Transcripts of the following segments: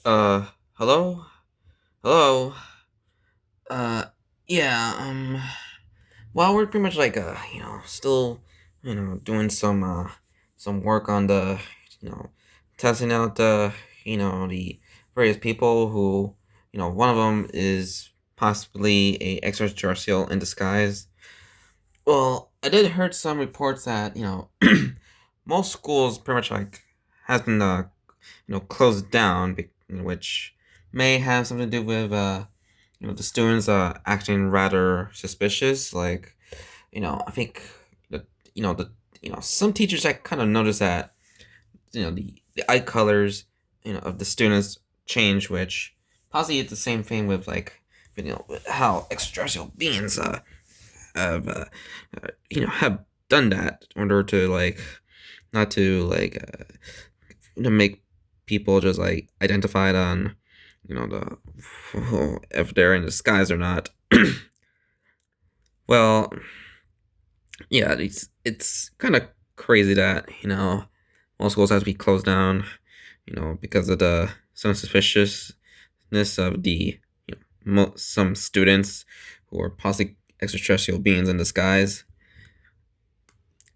Hello? Hello? Uh, yeah, well, we're pretty much like, still, doing some work on testing out the various people who, one of them is possibly a extraterrestrial in disguise. Well, I did heard some reports that, most schools pretty much like has been, closed down, which may have something to do with the students acting rather suspicious. Like, I think that the some teachers I kind of noticed that the eye colors of the students change, which possibly it's the same thing with like with how extraterrestrial beings have have done that in order to like not to like to make people just like identified on the if they're in disguise or not. Well, yeah, it's kind of crazy that most schools have to be closed down, because of the some suspiciousness of the some students who are possibly extraterrestrial beings in disguise.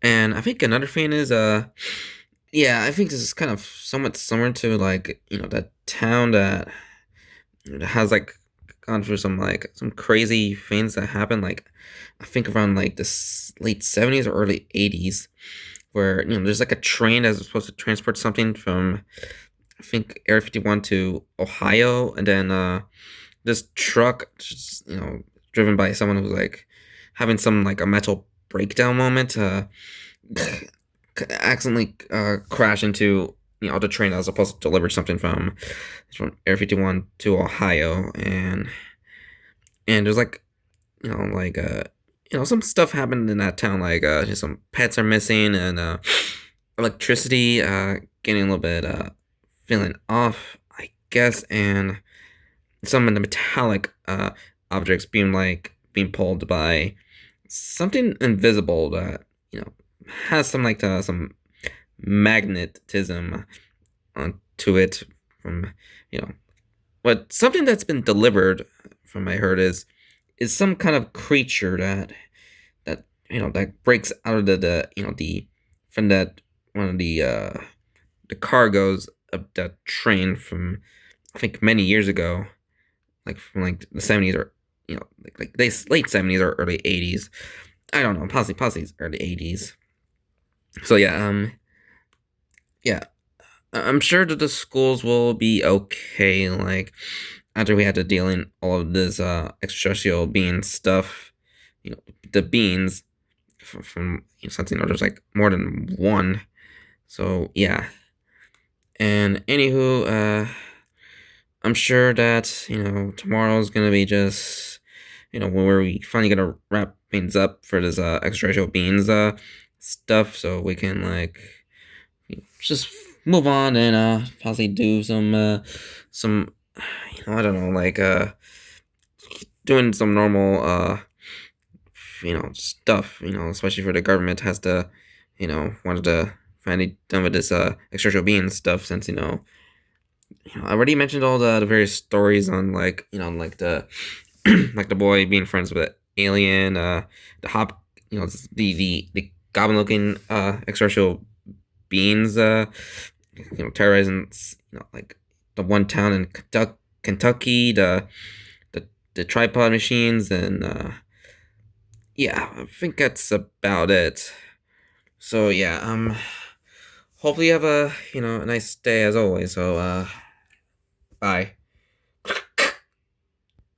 And I think another thing is yeah, I think this is kind of somewhat similar to like that town that has like gone through some crazy things that happened like I think around like the late 70s or early 80s, where there's like a train that's supposed to transport something from I think Area 51 to Ohio, and then this truck just driven by someone who's like having some like a mental breakdown moment accidentally crash into the train that was supposed to deliver something from Area 51 to Ohio, and there's like like some stuff happened in that town, like just some pets are missing, and electricity getting a little bit feeling off, I guess, and some of the metallic objects being pulled by something invisible that has some like some magnetism onto it from you know but something that's been delivered from I heard is some kind of creature that breaks out of the from that one of the cargoes of that train from I think many years ago, like from like the 70s or like they late 70s or early 80s. I don't know, possibly early 80s. So yeah, I'm sure that the schools will be okay. Like after we had to deal in all of this extraterrestrial being stuff, you know, the beans from something or there's like more than one. So yeah, and anywho, I'm sure that tomorrow's gonna be just where we finally gonna wrap things up for this extraterrestrial beings stuff, so we can like just move on and possibly do some I don't know, like doing some normal stuff, especially for the government has to wanted to finally done with this extraterrestrial being stuff, since I already mentioned all the various stories on like like the like the boy being friends with an alien, the hop, the goblin looking extraterrestrial beings, terrorizing, like the one town in Kentucky, the tripod machines, and yeah, I think that's about it. So yeah, hopefully you have a a nice day as always. So bye.